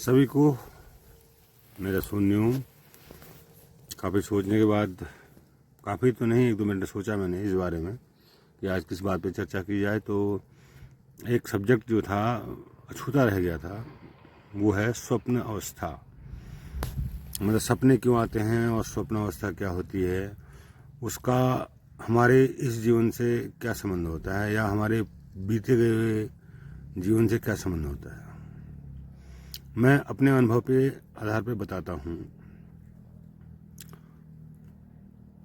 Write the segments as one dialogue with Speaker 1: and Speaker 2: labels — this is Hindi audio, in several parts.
Speaker 1: सभी को मेरा शून्य काफ़ी सोचने के बाद, काफ़ी तो नहीं, 1-2 मिनट सोचा मैंने इस बारे में कि आज किस बात पे चर्चा की जाए। तो एक सब्जेक्ट जो था अछूता रह गया था, वो है स्वप्न अवस्था। मतलब सपने क्यों आते हैं और स्वप्न अवस्था क्या होती है, उसका हमारे इस जीवन से क्या संबंध होता है, या हमारे बीते गए हुए जीवन से क्या संबंध होता है। मैं अपने अनुभव के आधार पर बताता हूँ।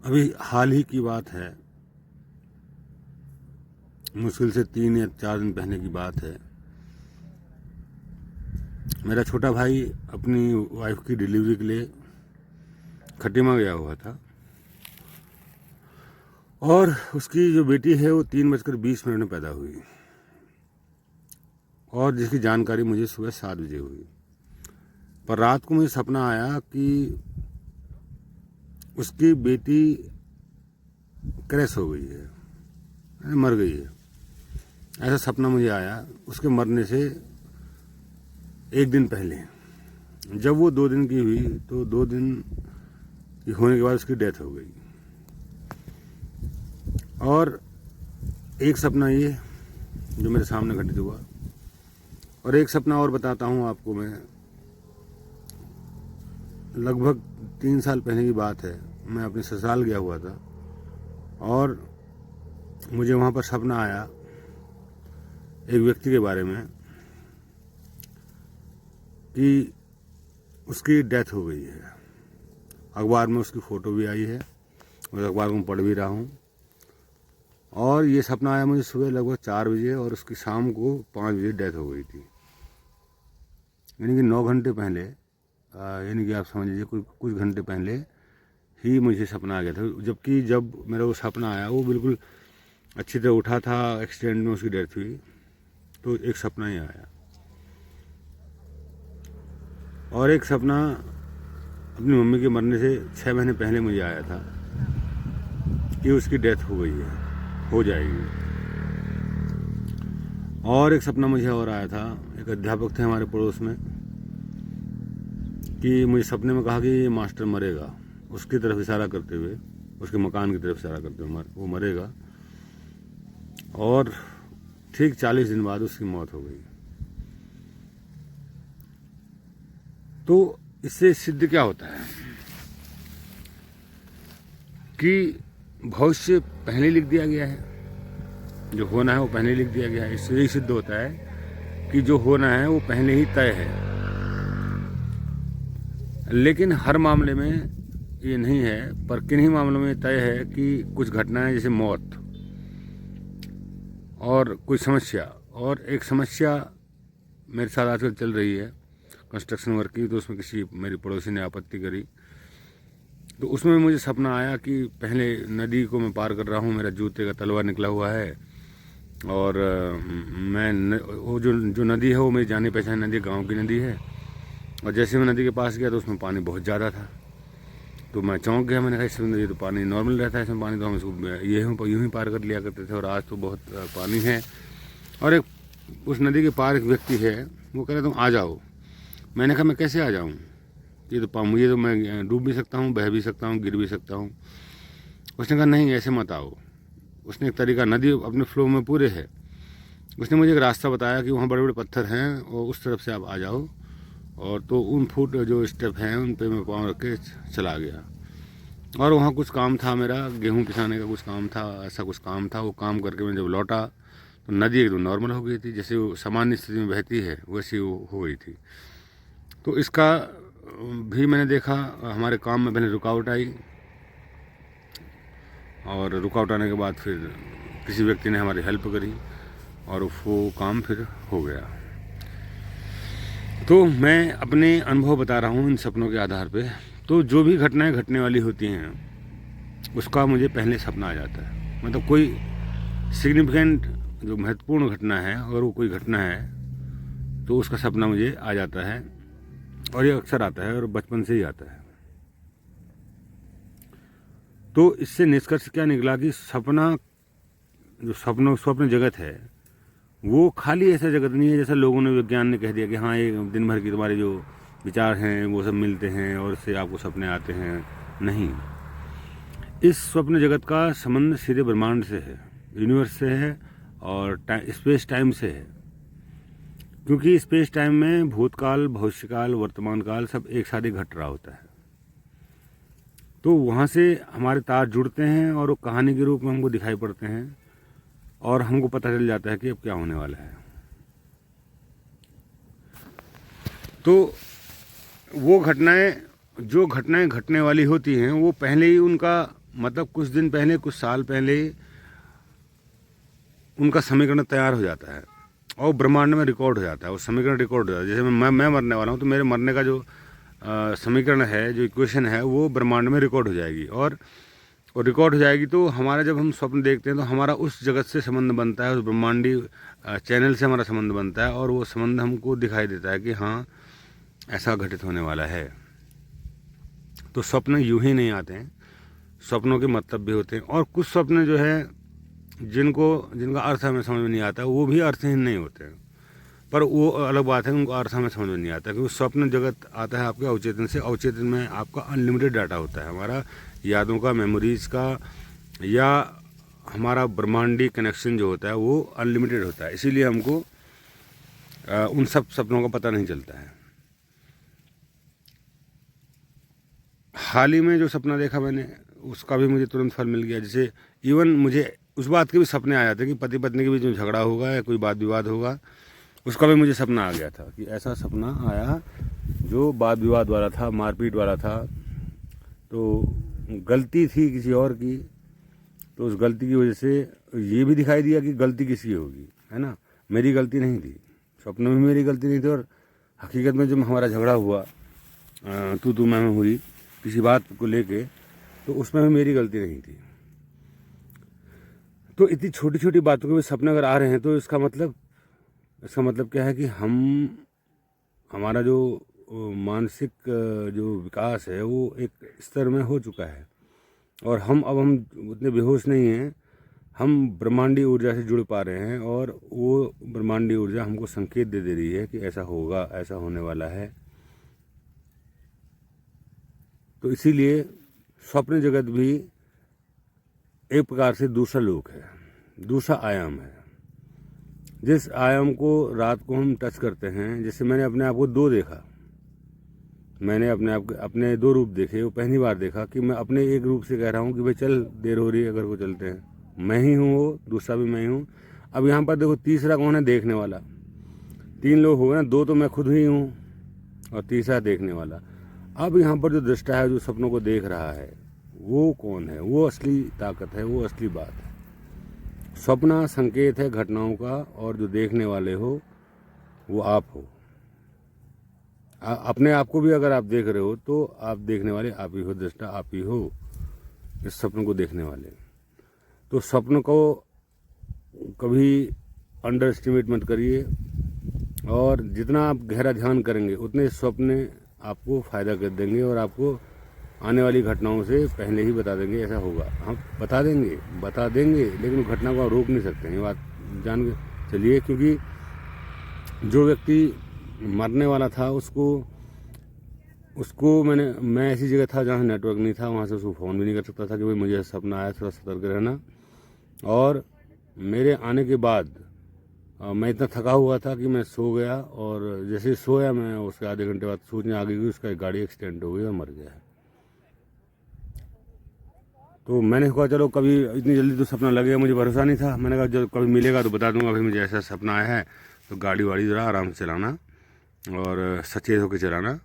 Speaker 1: अभी हाल ही की बात है, मुश्किल से 3 या 4 दिन पहले की बात है। मेरा छोटा भाई अपनी वाइफ की डिलीवरी के लिए खटीमा गया हुआ था, और उसकी जो बेटी है वो 3:20 में पैदा हुई, और जिसकी जानकारी मुझे सुबह 7 बजे हुई। पर रात को मुझे सपना आया कि उसकी बेटी क्रैश हो गई है, मर गई है। ऐसा सपना मुझे आया उसके मरने से 1 दिन पहले। जब वो 2 दिन की हुई तो 2 दिन की होने के बाद उसकी डेथ हो गई। और एक सपना ये जो मेरे सामने घटित हुआ, और एक सपना और बताता हूँ आपको मैं। लगभग 3 साल पहले की बात है, मैं अपने ससुराल गया हुआ था, और मुझे वहाँ पर सपना आया एक व्यक्ति के बारे में कि उसकी डेथ हो गई है। अखबार में उसकी फ़ोटो भी आई है, उस अखबार को मैं पढ़ भी रहा हूँ। और ये सपना आया मुझे सुबह लगभग 4 बजे, और उसकी शाम को 5 बजे डेथ हो गई थी। यानी कि 9 घंटे पहले, यानी कि आप समझ लीजिए कुछ घंटे पहले ही मुझे सपना आ गया था। जबकि जब मेरा वो सपना आया वो बिल्कुल अच्छी तरह उठा था, एक्सीडेंट में उसकी डेथ हुई। तो एक सपना ही आया। और एक सपना अपनी मम्मी के मरने से 6 महीने पहले मुझे आया था कि उसकी डेथ हो गई है, हो जाएगी। और एक सपना मुझे और आया था, एक अध्यापक थे हमारे पड़ोस में, कि मुझे सपने में कहा कि ये मास्टर मरेगा, उसकी तरफ इशारा करते हुए, उसके मकान की तरफ इशारा करते हुए वो मरेगा। और ठीक 40 दिन बाद उसकी मौत हो गई। तो इससे सिद्ध क्या होता है कि भविष्य पहले लिख दिया गया है, जो होना है वो पहले लिख दिया गया है। इससे यही सिद्ध होता है कि जो होना है वो पहले ही तय है। लेकिन हर मामले में ये नहीं है, पर किन्हीं मामलों में तय है कि कुछ घटनाएं, जैसे मौत और कोई समस्या। और एक समस्या मेरे साथ आजकल चल रही है कंस्ट्रक्शन वर्क की, तो उसमें किसी मेरी पड़ोसी ने आपत्ति करी। तो उसमें मुझे सपना आया कि पहले नदी को मैं पार कर रहा हूँ, मेरा जूते का तलवा निकला हुआ है, और वो जो नदी है वो मेरी जानी पहचानी नदी, गांव की नदी है। और जैसे मैं नदी के पास गया तो उसमें पानी बहुत ज़्यादा था। तो मैं चौंक गया, मैंने कहा इसमें ये तो पानी नॉर्मल रहता है, इसमें पानी तो हम इसको यूँ ही पार कर लिया करते थे, और आज तो बहुत पानी है। और एक उस नदी के पार एक व्यक्ति है, वो कह रहा तुम आ जाओ। मैंने कहा मैं कैसे आ जाऊँ, ये तो मुझे तो मैं डूब भी सकता हूँ, बह भी सकता हूँ, गिर भी सकता हूँ। उसने कहा नहीं ऐसे मत आओ। उसने एक तरीका, नदी अपने फ्लो में पूरे है, उसने मुझे एक रास्ता बताया कि वहाँ बड़े बड़े पत्थर हैं और उस तरफ से आप आ जाओ। और तो उन फुट जो स्टेप हैं उन पे मैं पाँव रख के चला गया। और वहाँ कुछ काम था मेरा, गेहूँ पिसाने का कुछ काम था, ऐसा कुछ काम था। वो काम करके मैं जब लौटा तो नदी एकदम नॉर्मल हो गई थी, जैसे वो सामान्य स्थिति में बहती है वैसी वो हो गई थी। तो इसका भी मैंने देखा, हमारे काम में पहले रुकावट आई, और रुकावट आने के बाद फिर किसी व्यक्ति ने हमारी हेल्प करी, और वो काम फिर हो गया। तो मैं अपने अनुभव बता रहा हूँ इन सपनों के आधार पे। तो जो भी घटनाएं घटने वाली होती हैं उसका मुझे पहले सपना आ जाता है। मतलब कोई सिग्निफिकेंट जो महत्वपूर्ण घटना है, अगर वो कोई घटना है तो उसका सपना मुझे आ जाता है, और ये अक्सर आता है और बचपन से ही आता है। तो इससे निष्कर्ष क्या निकला कि सपना, जो स्वप्न जगत है, वो खाली ऐसा जगत नहीं है जैसा लोगों ने, विज्ञान ने कह दिया कि हाँ ये दिन भर की तुम्हारे जो विचार हैं वो सब मिलते हैं और इससे आपको सपने आते हैं। नहीं, इस स्वप्न जगत का संबंध सीधे ब्रह्मांड से है, यूनिवर्स से है और स्पेस टाइम से है। क्योंकि स्पेस टाइम में भूतकाल, भविष्यकाल, वर्तमान काल सब एक साथ ही घट रहा होता है। तो वहाँ से हमारे तार जुड़ते हैं और वो कहानी के रूप में हमको दिखाई पड़ते हैं और हमको पता चल जाता है कि अब क्या होने वाला है। तो वो घटनाएं, जो घटनाएं घटने वाली होती हैं वो पहले ही उनका मतलब कुछ दिन पहले, कुछ साल पहले ही उनका समीकरण तैयार हो जाता है और ब्रह्मांड में रिकॉर्ड हो जाता है। वो समीकरण रिकॉर्ड हो जाता है। जैसे मैं मरने वाला हूँ तो मेरे मरने का जो समीकरण है, जो इक्वेशन है, वो ब्रह्मांड में रिकॉर्ड हो जाएगी और रिकॉर्ड हो जाएगी। तो हमारा जब हम स्वप्न देखते हैं तो हमारा उस जगत से संबंध बनता है, उस ब्रह्मांडी चैनल से हमारा संबंध बनता है और वो संबंध हमको दिखाई देता है कि हाँ ऐसा घटित होने वाला है। तो स्वप्न यूं ही नहीं आते हैं, स्वप्नों के मतलब भी होते हैं। और कुछ स्वप्न जो है जिनका अर्थ हमें समझ में नहीं आता, वो भी अर्थहीन नहीं होते हैं, पर वो अलग बात है, उनका अर्थ हमें समझ में नहीं आता। क्योंकि स्वप्न जगत आता है आपके अवचेतन से। अवचेतन में आपका अनलिमिटेड डाटा होता है, हमारा यादों का, मेमोरीज का, या हमारा ब्रह्मांडी कनेक्शन जो होता है वो अनलिमिटेड होता है। इसीलिए हमको उन सब सपनों का पता नहीं चलता है। हाल ही में जो सपना देखा मैंने, उसका भी मुझे तुरंत फल मिल गया। जैसे इवन मुझे उस बात के भी सपने आ जाते कि पति पत्नी के बीच में झगड़ा होगा या कोई वाद विवाद होगा, उसका भी मुझे सपना आ गया था कि ऐसा सपना आया जो वाद विवाद वाला था, मारपीट वाला था। तो गलती थी किसी और की, तो उस गलती की वजह से ये भी दिखाई दिया कि गलती किसकी होगी, है ना, मेरी गलती नहीं थी। सपने में मेरी गलती नहीं थी और हकीकत में जब हमारा झगड़ा हुआ, तू मैं हुई किसी बात को लेके, तो उसमें भी मेरी गलती नहीं थी। तो इतनी छोटी छोटी बातों के भी सपने अगर आ रहे हैं तो इसका मतलब क्या है कि हमारा जो मानसिक जो विकास है वो एक स्तर में हो चुका है और हम उतने बेहोश नहीं हैं। हम ब्रह्मांडी ऊर्जा से जुड़ पा रहे हैं और वो ब्रह्मांडी ऊर्जा हमको संकेत दे रही है कि ऐसा होगा, ऐसा होने वाला है। तो इसीलिए स्वप्न जगत भी एक प्रकार से दूसरा लोक है, दूसरा आयाम है। जिस आयाम को रात को हम टच करते हैं, जैसे मैंने अपने आप को दो देखा, मैंने अपने दो रूप देखे। वो पहली बार देखा कि मैं अपने एक रूप से कह रहा हूँ कि भाई चल देर हो रही है, अगर को चलते हैं, मैं ही हूँ वो, दूसरा भी मैं ही हूँ। अब यहाँ पर देखो तीसरा कौन है, देखने वाला। तीन लोग हो गए ना, दो तो मैं खुद ही हूँ और तीसरा देखने वाला। अब यहाँ पर जो दृष्टा है, जो सपनों को देख रहा है, वो कौन है? वो असली ताकत है, वो असली बात है। स्वप्न संकेत है घटनाओं का और जो देखने वाले हो वो आप हो। अपने आप को भी अगर आप देख रहे हो तो आप देखने वाले आप ही हो, दृष्टा आप ही हो, इस स्वप्न को देखने वाले। तो स्वप्न को कभी अंडर एस्टिमेट मत करिए और जितना आप गहरा ध्यान करेंगे उतने स्वप्न आपको फ़ायदा कर देंगे और आपको आने वाली घटनाओं से पहले ही बता देंगे ऐसा होगा। हम बता देंगे लेकिन घटना को आप रोक नहीं सकते हैं, ये बात जान के चलिए। क्योंकि जो व्यक्ति मरने वाला था उसको मैं ऐसी जगह था जहाँ नेटवर्क नहीं था, वहाँ से उसको फ़ोन भी नहीं कर सकता था कि भाई मुझे सपना आया, थोड़ा सतर्क रहना। और मेरे आने के बाद मैं इतना थका हुआ था कि मैं सो गया और जैसे सोया मैं उसके आधे घंटे बाद सूचना आ गई कि उसका गाड़ी एक्सीडेंट हो गई और मर गया है। तो मैंने कहा चलो कभी इतनी जल्दी तो सपना लगेगा, मुझे भरोसा नहीं था। मैंने कहा जब कभी मिलेगा तो बता दूंगा भाई मुझे ऐसा सपना आया है, तो गाड़ी वाड़ी ज़रा आराम से चलाना और सचेत होकर चलाना।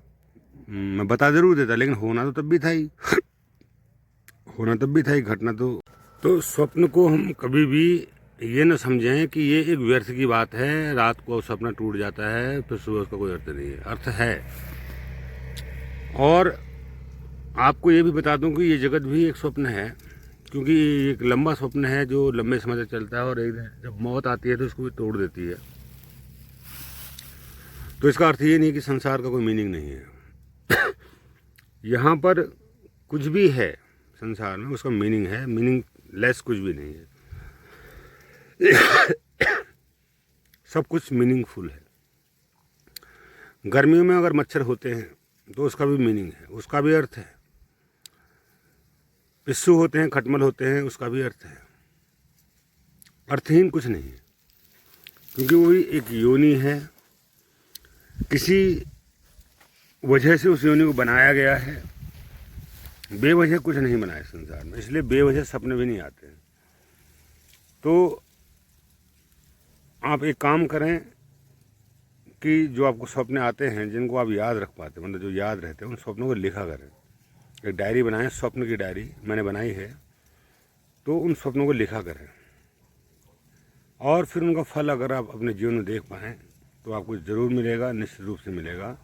Speaker 1: मैं बता ज़रूर देता, लेकिन होना तो तब भी था ही घटना। तो स्वप्न को हम कभी भी ये न समझें कि ये एक व्यर्थ की बात है, रात को सपना टूट जाता है फिर सुबह उसका कोई अर्थ नहीं है। अर्थ है। और आपको ये भी बता दूं कि ये जगत भी एक स्वप्न है, क्योंकि एक लंबा स्वप्न है जो लंबे समय तक चलता है और एक दिन जब मौत आती है तो उसको भी तोड़ देती है। तो इसका अर्थ ये नहीं कि संसार का कोई मीनिंग नहीं है। यहाँ पर कुछ भी है संसार में, उसका मीनिंग है, मीनिंग लेस कुछ भी नहीं है। सब कुछ मीनिंगफुल है। गर्मियों में अगर मच्छर होते हैं तो उसका भी मीनिंग है, उसका भी अर्थ है। पिस्सू होते हैं, खटमल होते हैं, उसका भी अर्थ है। अर्थहीन कुछ नहीं है, क्योंकि वो भी एक योनि है, किसी वजह से उस योनि को बनाया गया है। बेवजह कुछ नहीं बना है संसार में, इसलिए बेवजह सपने भी नहीं आते हैं। तो आप एक काम करें कि जो आपको सपने आते हैं, जिनको आप याद रख पाते हैं, मतलब जो याद रहते हैं, उन सपनों को लिखा करें। एक डायरी बनाएं, स्वप्न की डायरी मैंने बनाई है, तो उन सपनों को लिखा करें। और फिर उनका फल अगर आप अपने जीवन में देख पाएँ तो आपको ज़रूर मिलेगा, निश्चित रूप से मिलेगा।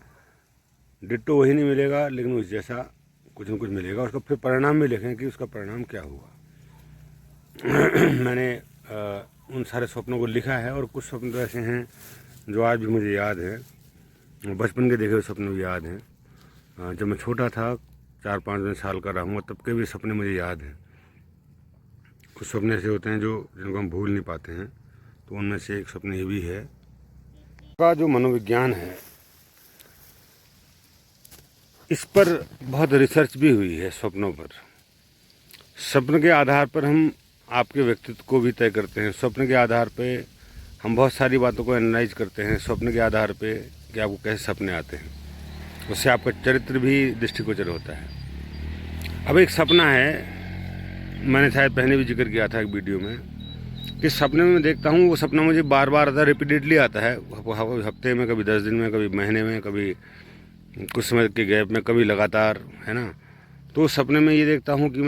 Speaker 1: डिट्टो वही नहीं मिलेगा, लेकिन उस जैसा कुछ न कुछ मिलेगा। उसका फिर परिणाम भी लिखें कि उसका परिणाम क्या हुआ। मैंने उन सारे सपनों को लिखा है, और कुछ सपने तो ऐसे हैं जो आज भी मुझे याद है, बचपन के देखे हुए सपने भी याद हैं। जब मैं छोटा था, 4-5 साल का रहूँगा, तब के भी सपने मुझे याद हैं। कुछ सपने ऐसे होते हैं जिनको हम भूल नहीं पाते हैं, तो उनमें से एक सपने ये भी है। का जो मनोविज्ञान है, इस पर बहुत रिसर्च भी हुई है स्वप्नों पर। स्वप्न के आधार पर हम आपके व्यक्तित्व को भी तय करते हैं। स्वप्न के आधार पे हम बहुत सारी बातों को एनालाइज करते हैं, स्वप्न के आधार पे कि आपको कैसे सपने आते हैं। उससे आपका चरित्र भी दृष्टिगोचर होता है। अब एक सपना है, मैंने शायद पहले भी जिक्र किया था एक वीडियो में, कि सपने में देखता हूँ, वो सपना मुझे बार बार आता है, रिपीटेडली आता है, हफ्ते में, कभी 10 दिन में, कभी महीने में, कभी कुछ समय के गैप में, कभी लगातार, है ना। तो सपने में ये देखता हूँ कि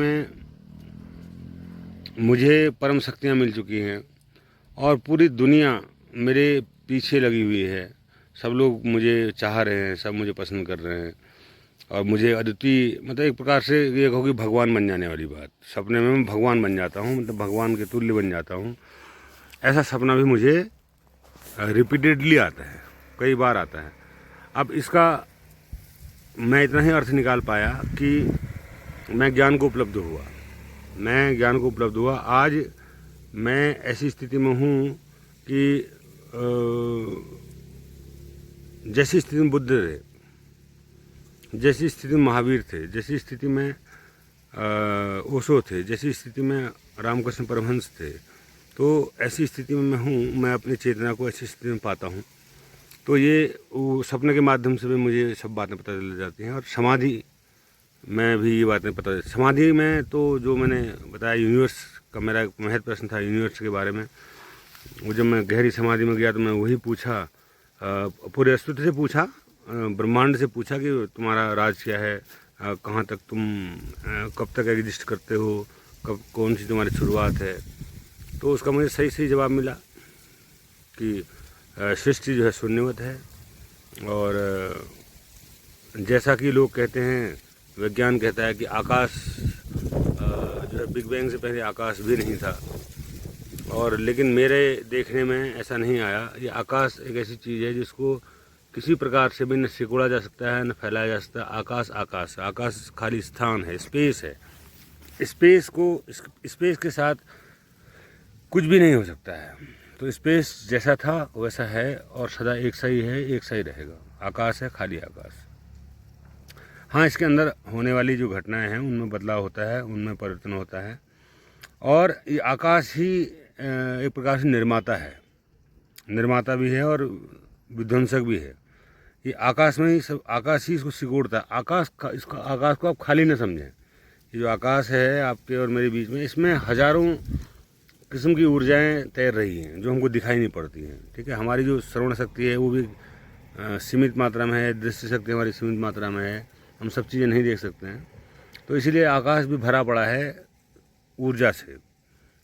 Speaker 1: मुझे परम शक्तियाँ मिल चुकी हैं और पूरी दुनिया मेरे पीछे लगी हुई है। सब लोग मुझे चाह रहे हैं, सब मुझे पसंद कर रहे हैं, और मुझे अद्वितीय, मतलब एक प्रकार से ये होगी भगवान बन जाने वाली बात। सपने में मैं भगवान बन जाता हूँ, मतलब भगवान के तुल्य बन जाता हूँ। ऐसा सपना भी मुझे रिपीटेडली आता है, कई बार आता है। अब इसका मैं इतना ही अर्थ निकाल पाया कि मैं ज्ञान को उपलब्ध हुआ। आज मैं ऐसी स्थिति में हूँ कि जैसी स्थिति में बुद्ध थे, जैसी स्थिति में महावीर थे, जैसी स्थिति में ओशो थे, जैसी स्थिति में रामकृष्ण परमहंस थे, तो ऐसी स्थिति में मैं हूँ। मैं अपनी चेतना को ऐसी स्थिति में पाता हूँ। तो ये वो सपने के माध्यम से भी मुझे सब बातें पता चल जाती हैं। और समाधि में भी ये बातें पता, समाधि में तो जो मैंने बताया, यूनिवर्स का मेरा एक महत्व प्रश्न था यूनिवर्स के बारे में। वो जब मैं गहरी समाधि में गया तो मैं वही पूछा, पूरे अस्तित्व से पूछा, ब्रह्मांड से पूछा कि तुम्हारा राज क्या है, कहाँ तक तुम कब तक एग्जिस्ट करते हो, कब कौन सी तुम्हारी शुरुआत है। तो उसका मुझे सही सही जवाब मिला कि सृष्टि जो है शून्यवत है। और जैसा कि लोग कहते हैं, विज्ञान कहता है कि आकाश जो है बिग बैंग से पहले आकाश भी नहीं था। और लेकिन मेरे देखने में ऐसा नहीं आया। ये आकाश एक ऐसी चीज़ है जिसको किसी प्रकार से भी न सिकुड़ा जा सकता है, न फैलाया जा सकता है। आकाश खाली स्थान है, स्पेस है। स्पेस के साथ कुछ भी नहीं हो सकता है। तो स्पेस जैसा था वैसा है, और सदा एक सा ही है, एक सा ही रहेगा। आकाश है, खाली आकाश। हाँ, इसके अंदर होने वाली जो घटनाएं हैं उनमें बदलाव होता है, उनमें परिवर्तन होता है। और ये आकाश ही एक प्रकार से निर्माता भी है और विध्वंसक भी है। ये आकाश में ही सब, आकाश ही इसको सिकोड़ता है। आकाश को आप खाली न समझें। ये जो आकाश है आपके और मेरे बीच में, इसमें हजारों किस्म की ऊर्जाएं तैर रही हैं जो हमको दिखाई नहीं पड़ती हैं। ठीक है, हमारी जो श्रवण शक्ति है वो भी सीमित मात्रा में है, दृष्टि शक्ति हमारी सीमित मात्रा में है, हम सब चीज़ें नहीं देख सकते हैं। तो इसीलिए आकाश भी भरा पड़ा है ऊर्जा से।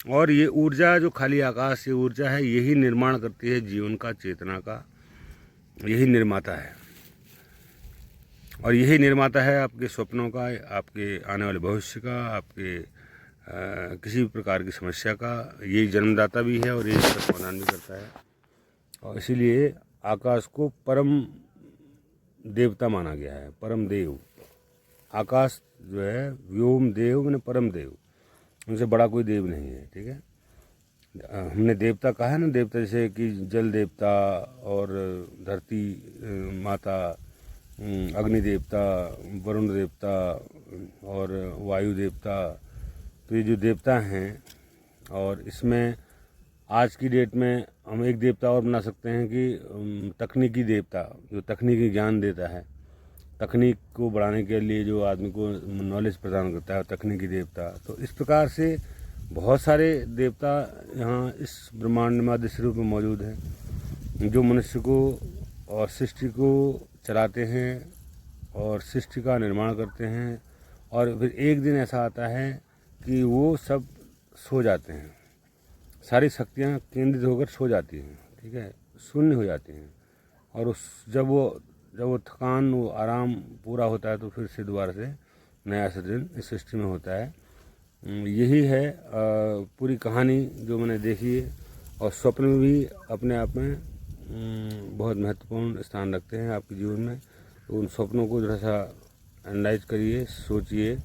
Speaker 1: और ये ऊर्जा जो खाली आकाश, ये ऊर्जा है, यही निर्माण करती है जीवन का, चेतना का। यही निर्माता है, और यही निर्माता है आपके स्वप्नों का, आपके आने वाले भविष्य का, आपके किसी भी प्रकार की समस्या का। यही जन्मदाता भी है और यही इसका समाधान भी करता है। और इसीलिए आकाश को परम देवता माना गया है, परम देव। आकाश जो है व्योम देव, मैंने परम देव, उनसे बड़ा कोई देव नहीं है। ठीक है, हमने देवता कहा है ना, देवता जैसे कि जल देवता और धरती माता, अग्नि देवता, वरुण देवता और वायु देवता। तो ये जो देवता हैं, और इसमें आज की डेट में हम एक देवता और बना सकते हैं कि तकनीकी देवता, जो तकनीकी ज्ञान देता है, तकनीक को बढ़ाने के लिए जो आदमी को नॉलेज प्रदान करता है, तकनीकी देवता। तो इस प्रकार से बहुत सारे देवता यहाँ इस ब्रह्मांड में अदृश्य रूप में मौजूद हैं, जो मनुष्य को और सृष्टि को चलाते हैं और सृष्टि का निर्माण करते हैं। और फिर एक दिन ऐसा आता है कि वो सब सो जाते हैं, सारी शक्तियाँ केंद्रित होकर सो जाती हैं, ठीक है, शून्य हो जाती हैं। और जब वो थकान, वो आराम पूरा होता है, तो फिर से दोबारा से नया सृजन इस सृष्टि में होता है। यही है पूरी कहानी जो मैंने देखी है। और स्वप्न में भी अपने आप में बहुत महत्वपूर्ण स्थान रखते हैं आपके जीवन में। तो उन स्वप्नों को थोड़ा सा एनालाइज करिए, सोचिए।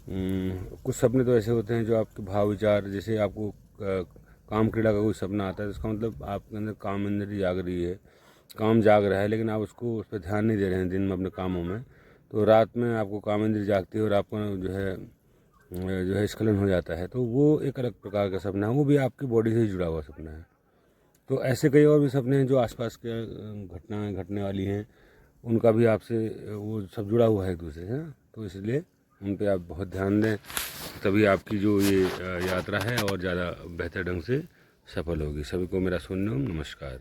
Speaker 1: कुछ सपने तो ऐसे होते हैं जो आपके भाव विचार, जैसे आपको काम क्रीड़ा का कोई सपना आता है, तो इसका मतलब आपके अंदर काम इंद्रिय जाग रही है, काम जाग रहा है, लेकिन आप उसको उस पर ध्यान नहीं दे रहे हैं दिन में अपने कामों में। तो रात में आपको काम इंद्रिय जागती है और आपका जो है स्खलन हो जाता है। तो वो एक अलग प्रकार का सपना है, वो भी आपकी बॉडी से जुड़ा हुआ सपना है। तो ऐसे कई और भी सपने हैं जो आसपास के घटनाएं घटने वाली हैं, उनका भी आपसे वो सब जुड़ा हुआ है एक दूसरे से। तो इसलिए उन पे आप बहुत ध्यान दें, तभी आपकी जो ये यात्रा है और ज़्यादा बेहतर ढंग से सफल होगी। सभी को मेरा सुनना, नमस्कार।